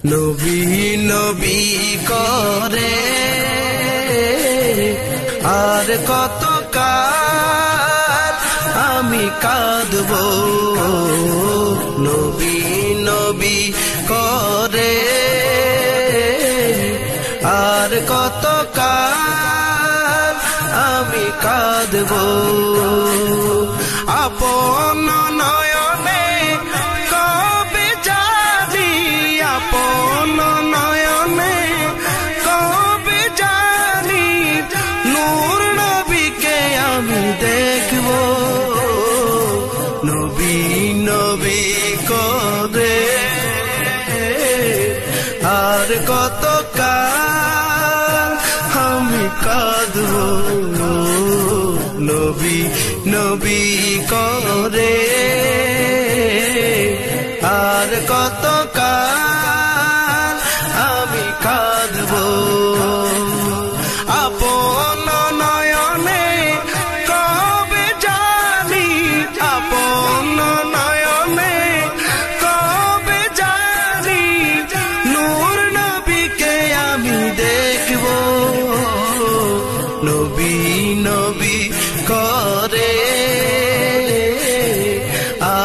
নবী নবী করে আর কত কাল আমি কাঁদব, নবী নবী করে আর কত কাল আমি কাঁদব। আপন নয়নে কবে জানি, আপন নয়নে কবে জানি নূর নবীকে আমি দেখব, নবী নবী করে আর কত কাল আমি কাঁদব, নবী নবী করে আর কত কাল আমি কাঁদব। আপন নয়নে কবে জানি, আপন নয়নে কবে জানি নূর নবীকে আমি দেখব, নবী নবী করে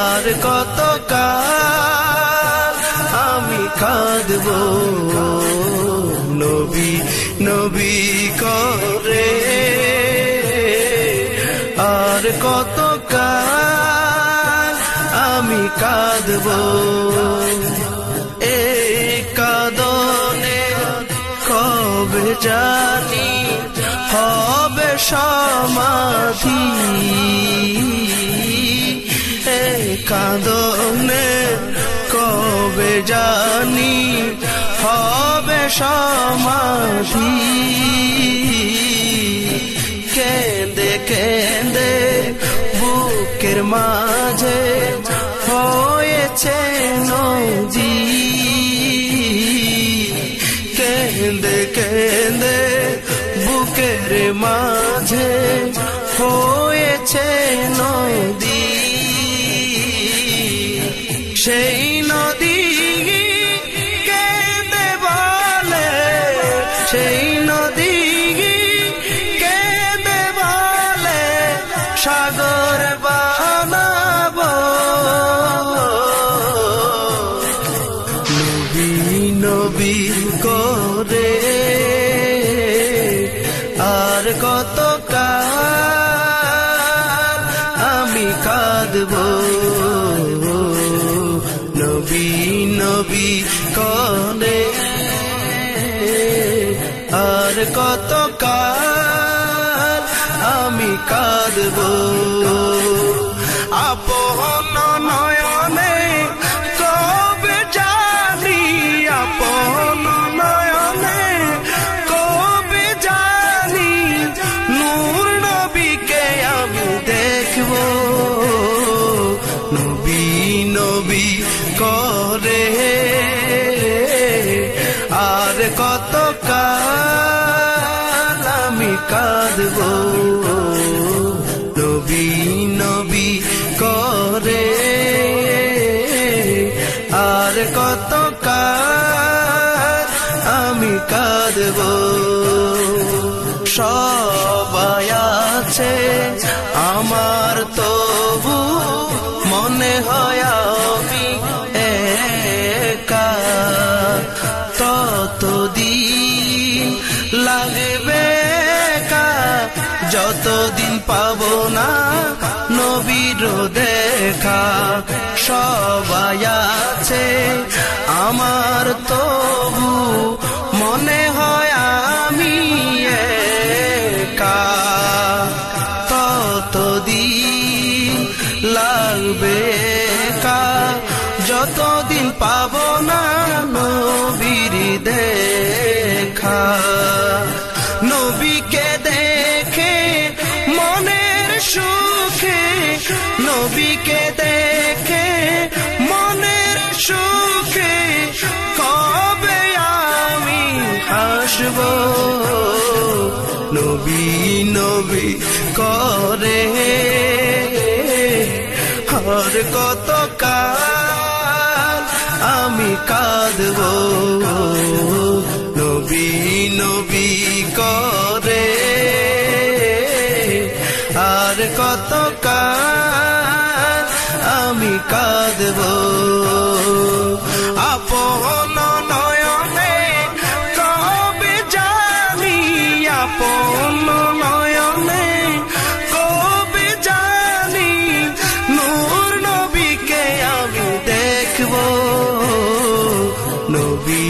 আর কত কাল আমি কাঁদব, নবী নবী করে আর কত কাল আমি কাঁদব। এই কাঁদনে কবে জানি হবে সমাধি, এই কাঁদনে কবে জানি হবে সমাধি। কেঁদে কেঁদে বুকের মাঝে হয়েছে নদী, কেঁদে কেঁদে বুকের মাঝে হয়েছে নদী। সেই নদী কেঁদে বলে, সেই নদী কেঁদে বলে সাগর বানাবো, নবী নবী করে আর কত কাল আমি কাঁদব, নবী নবী করে আর কত কাল আমি কাঁদব। আপন নয়নে কবে জানি, আপন নয়নে কবে জানি নূর নবীকে আমি দেখব, নবী নবী করে আর কত কাল আমি কাঁদব, নবী নবী করে আর কত কাল আমি কাঁদব। সবাই আছে আমার তবু মনে হয় আমি একা, ততদিন লাগবে একা যতদিন পাবো না নবীর দেখা। সবাই আছে আমার তবু মনে হয় আমি একা, ততদিন লাগবে একা যতদিন পাবো না নবীর দেখা। নবীকে দেখে মনের সুখে, নবীকে দেখে মনের সুখে কবে আমি হাসব, নবী নবী করে আর কত কাল আমি কাঁদব নবী নবী করে আর কত কাল আমি কাঁদব আপন নয়নে কবে জানি আপন নয়নে কবে জানি নূর নবীকে আমি দেখব নবী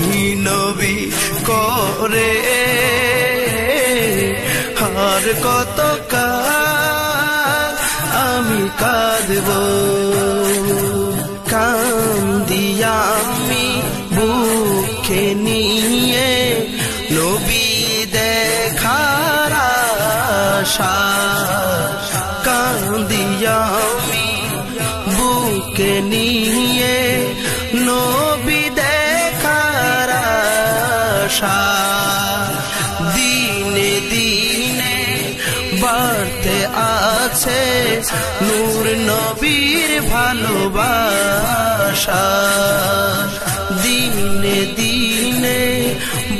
নবী করে আর কত কাল আমি কাঁদব কান্দিয়া আমি বুকে নিয়ে নবী দেখার আশা কান্দিয়া আমি বুকে নিয়ে নবী দেখার আশা দিনে দিনে বাড়তে আছে নূর নবীর ভালোবাসা দিনে দিনে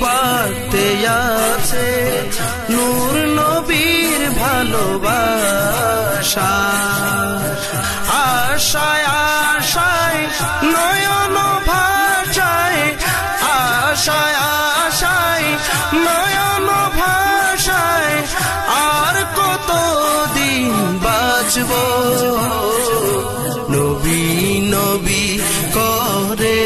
বাড়তে আছে নূর নবীর ভালোবাসা আশায় আশায় নয়ন ভাষায় আশায় আশায় নয়ন ভাষায় আর কত দিন বাঁচব নবী নবী করে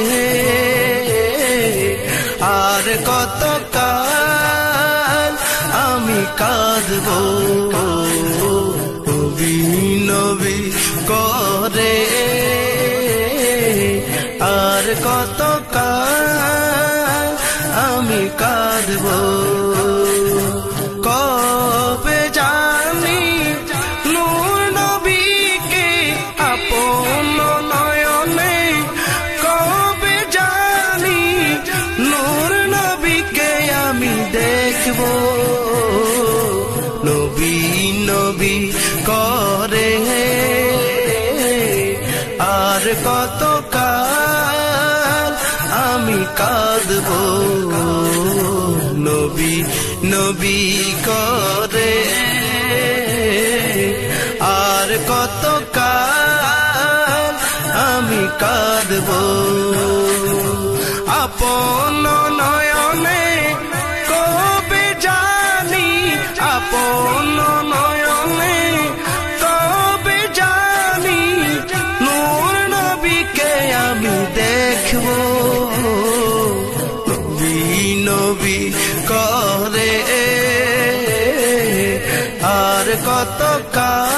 আর কত কাল আমি কাঁদব নবী নবী করে আর কত কাল আমি কাঁদব কবে জানি নূর নবীকে আপন নয়নে কবে জানি নূর নবীকে আমি দেখব নবী নবী করে আর কত কাল আমি কাঁদব নবী নবী করে আর কত কাল আমি কাঁদব আপন নয়নে কবে জানি আপন নয়নে কবে জানি নূর নবীকে আমি দেখব নবী নবী করে আর কত কাল